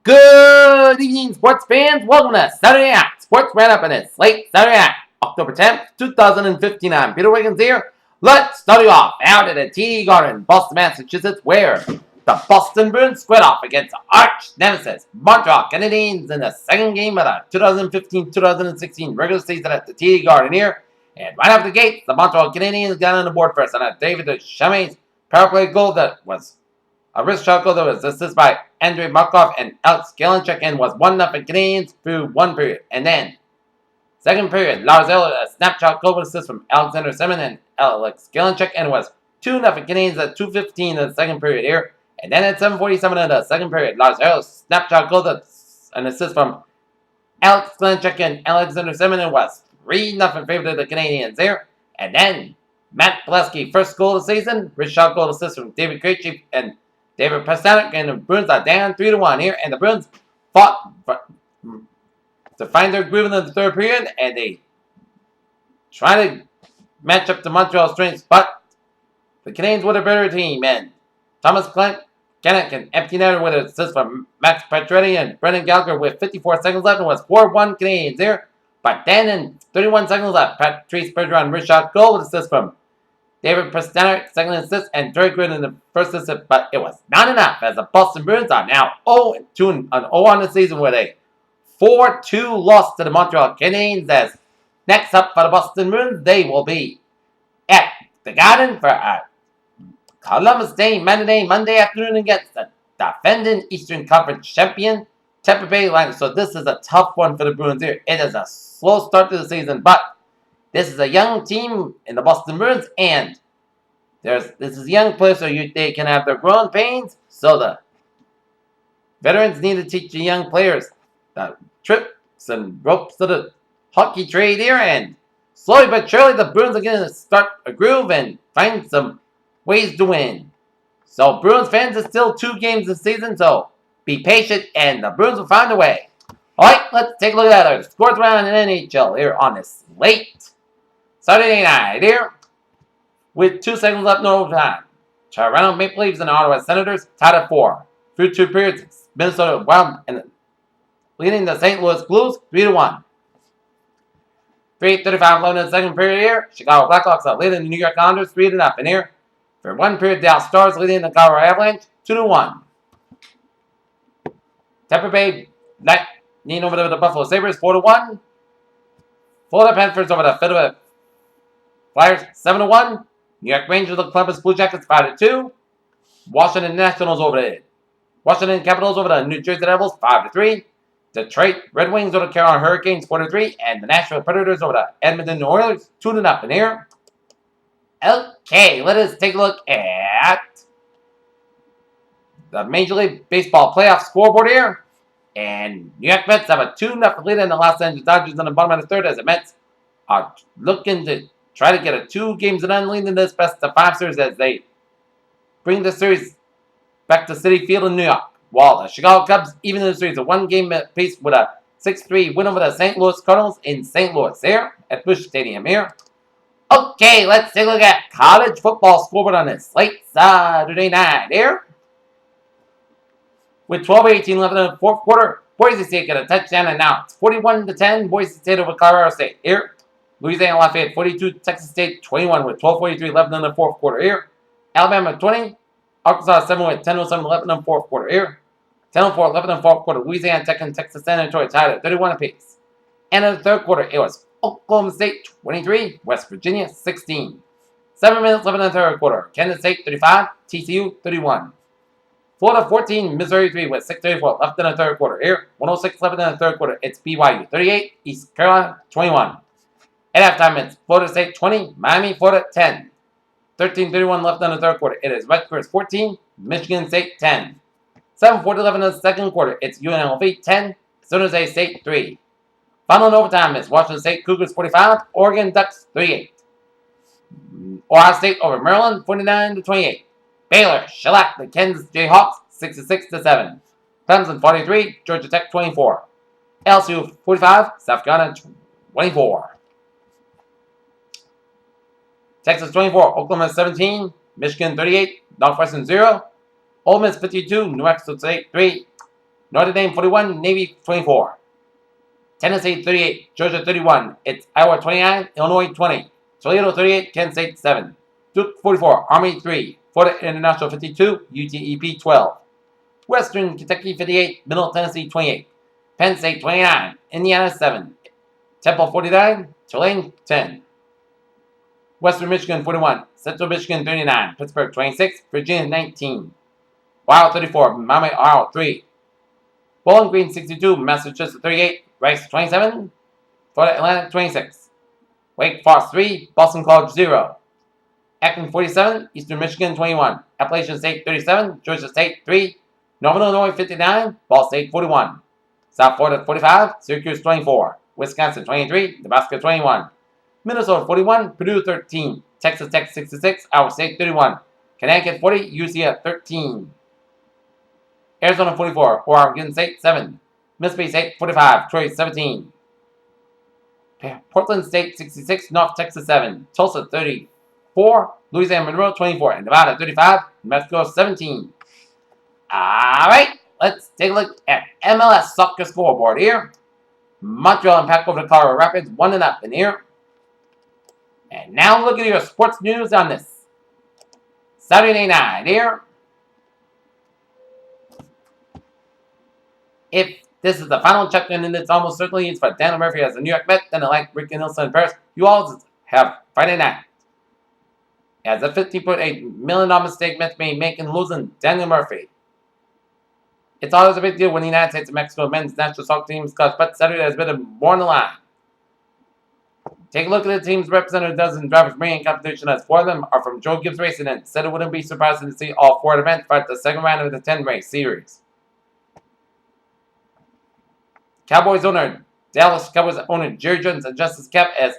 Good evening, sports fans. Welcome to Saturday Night Sports Roundup, and it's late Saturday night, October 10th, 2015. I'm Peter Wiggins here. Let's start you off out at the TD Garden, Boston, Massachusetts, where the Boston Bruins squared off against arch nemesis Montreal Canadiens in the second game of the 2015-2016 regular season at the TD Garden here. And right off the gate, the Montreal Canadiens got on the board first on a David Duchamp power play goal that was a wrist shot goal that was assisted by Andrei Markov and Alex Galenchuk and was 1-0 Canadiens through one period. And then, second period, Lars Eller, a snapshot goal with assist from Alexander Semin and Alex Galenchuk, and was 2-0 Canadiens at 2:15 in the second period here. And then at 7:47 in the second period, Lars Eller, snapshot goal that's an assist from Alex Galenchuk and Alexander Semin, and was 3-0 in favor of the Canadiens there. And then, Matt Bolesky, first goal of the season, wrist shot goal assist from David Krejci and David Pastrnak, and the Bruins are down 3-1 here, and the Bruins fought to find their groove in the third period, and they try to match up to Montreal's strengths, but the Canadiens were the better team, and Thomas Kennett and empty netter with an assist from Max Pacioretty and Brendan Gallagher with 54 seconds left, and was 4-1 Canadiens there. But then in 31 seconds left, Patrice Bergeron wrist shot goal with assist from David Pastrnak, second assist, and Drake Green in the first assist, but it was not enough as the Boston Bruins are now 0-2 on the season with a 4-2 loss to the Montreal Canadiens. As next up for the Boston Bruins, they will be at the Garden for a Columbus Day Monday afternoon against the defending Eastern Conference champion Tampa Bay Lightning. So this is a tough one for the Bruins here. It is a slow start to the season, but this is a young team in the Boston Bruins, and this is young players, so they can have their growing pains. So the veterans need to teach the young players the tricks and ropes of the hockey trade here, and slowly but surely the Bruins are going to start a groove and find some ways to win. So Bruins fans, it's still 2 games this season, so be patient, and the Bruins will find a way. All right, let's take a look at our scores round in NHL here on this late Saturday night here, with 2 seconds left in overtime. Toronto Maple Leafs and Ottawa Senators tied at 4. Through 2 periods, Minnesota Wild and leading the St. Louis Blues 3-1. 3:35 left in the second period here. Chicago Blackhawks are leading the New York Islanders 3-0 here. For 1 period, Dallas Stars leading the Colorado Avalanche 2-1. Tampa Bay Lightning over the Buffalo Sabres 4-1. Florida Panthers over the Philadelphia Flyers 7-1. New York Rangers the Columbus Blue Jackets 5-2. Washington Nationals over the Washington Capitals over the New Jersey Devils 5-3. Detroit Red Wings over the Carolina Hurricanes 4-3, and the Nashville Predators over the Edmonton Oilers 2-0 here. Okay, let us take a look at the Major League Baseball Playoff Scoreboard here. And New York Mets have a 2-0 lead in the Los Angeles Dodgers in the bottom of the third, as the Mets are looking to try to get a 2-0 lead in this best-of-5 series as they bring the series back to Citi Field in New York. While the Chicago Cubs even in the series a 1-game apiece with a 6-3 win over the St. Louis Cardinals in St. Louis here at Busch Stadium here. Okay, let's take a look at college football scoreboard on this late Saturday night here. With 12:18 left in the fourth quarter, Boise State got a touchdown, and now it's 41-10 Boise State over Colorado State here. Louisiana Lafayette 42, Texas State 21 with 12:43 left in the fourth quarter here. Alabama 20, Arkansas 7 with 10:07 left in the fourth quarter here. 10:04 left in the fourth quarter. Louisiana Tech and Texas San Antonio tied at 31 apiece. And in the third quarter, it was Oklahoma State 23, West Virginia 16. 7 minutes left in the third quarter. Kansas State 35, TCU 31. Florida 14, Missouri 3 with 6:34 left in the third quarter here. 1:06 left in the third quarter. It's BYU 38, East Carolina 21. At halftime, it's Florida State 20, Miami, Florida 10. 13:31 left in the third quarter. It is Rutgers 14, Michigan State 10. 7:40 left in the second quarter. It's UNLV 10, San Jose State 3. Final in overtime is Washington State Cougars 45, Oregon Ducks 38. Ohio State over Maryland 49-28. Baylor shellacked the Kansas Jayhawks 66-7. Clemson 43, Georgia Tech 24. LSU 45, South Carolina 24. Texas 24, Oklahoma 17, Michigan 38, Northwestern 0, Ole Miss 52, New Mexico State 3, Notre Dame 41, Navy 24. Tennessee 38, Georgia 31. It's Iowa 29, Illinois 20. Toledo 38, Kent State 7. Duke 44, Army 3. Florida International 52, UTEP 12. Western Kentucky 58, Middle Tennessee 28. Penn State 29, Indiana 7. Temple 49, Tulane 10. Western Michigan 41, Central Michigan 39, Pittsburgh 26, Virginia 19. Ohio 34, Miami, Ohio 3. Bowling Green 62, Massachusetts 38, Rice 27, Florida Atlantic 26. Wake Forest 3, Boston College 0. Akron 47, Eastern Michigan 21, Appalachian State 37, Georgia State 3, Northern Illinois 59, Ball State 41. South Florida 45, Syracuse 24, Wisconsin 23, Nebraska 21. Minnesota 41, Purdue 13, Texas Tech 66, Iowa State 31, Connecticut 40, UCF 13. Arizona 44, Oregon State 7, Mississippi State 45, Troy 17. Portland State 66, North Texas 7, Tulsa 34, Louisiana Monroe 24, and Nevada 35, Mexico 17. Alright, let's take a look at MLS Soccer Scoreboard here. Montreal Impact over the Colorado Rapids, 1-0 in here. And now look at your sports news on this Saturday night here. If this is the final check-in, and it's almost certainly it's for Daniel Murphy as the New York Mets, then like Ricky Nielsen in Paris, you all have Friday night. As a $50.8 million mistake Mets made making losing Daniel Murphy. It's always a big deal when the United States and Mexico men's national soccer teams clash, but Saturday has been more on the line. Take a look at the teams represented dozen drivers bringing competition as 4 of them are from Joe Gibbs Racing, and said it wouldn't be surprising to see all 4 events fight the second round of the 10-race series. Cowboys owner, Dallas Cowboys owner Jerry Jones adjusts his cap as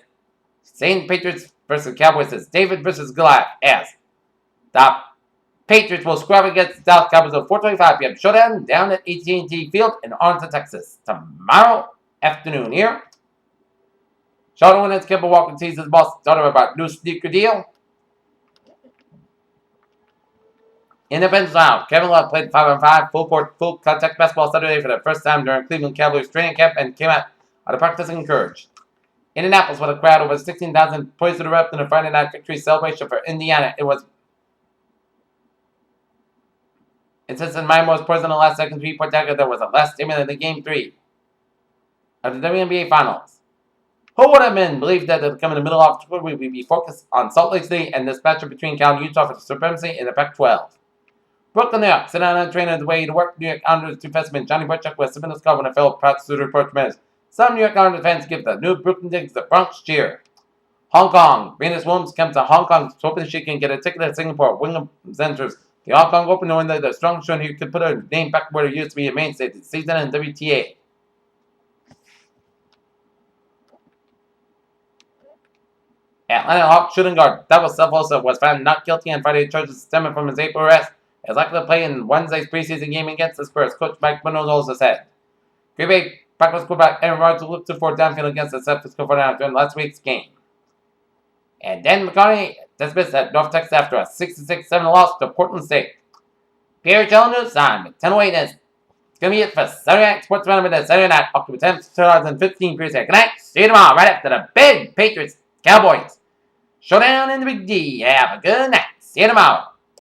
St. Patriots versus Cowboys as David versus Goliath as the Patriots will square against the Dallas Cowboys at 4:25 p.m. showdown down at AT&T Field in Arlington, Texas tomorrow afternoon here. Sheldon Winners, Kemba Walker teases his boss daughter about new sneaker deal. In the bench now, Kevin Love played 5-on-5 full contact basketball Saturday for the first time during Cleveland Cavaliers training camp and came out of the practice encouraged. Indianapolis with a crowd over 16,000 poised to erupt in a Friday night victory celebration for Indiana. Since Miami was poised in the last second three-point dagger, there was a last statement in the Game 3 of the WNBA Finals. Who would have been believed that to come in the middle of October, we would be focused on Salt Lake City and this matchup between Cal and Utah for supremacy in the Pac-12. Brooklyn, New York, sit down on a train on the way to work. New York Islanders defenseman Johnny Boychuk was submitted score when a fellow prosecutor approached minutes. Some New York Islanders fans give the new Brooklyn Digs the Bronx cheer. Hong Kong. Venus Williams comes to Hong Kong hoping she can get a ticket to Singapore. Wingham enters the Hong Kong Open knowing that the strong showing he could put her name back where it used to be a mainstay this season in WTA. Atlanta Hawks shooting guard Davos Selfosa was found not guilty on Friday charges stemming from his April arrest. Is likely to play in Wednesday's preseason game against the Spurs. Coach Mike Budenholzer said. Green Bay Packers quarterback Aaron Rodgers looked for downfield against the San Francisco 49ers during last week's game. And Dan McCartney dismissed at North Texas after a 66-7 loss to Portland State. Pierre News on 10:08 is going to be it for Saturday Night Sports Roundup Saturday night, October 10th, 2015. Good night. See you tomorrow right after the big Patriots Cowboys showdown in the Big D. Have a good night. See you tomorrow.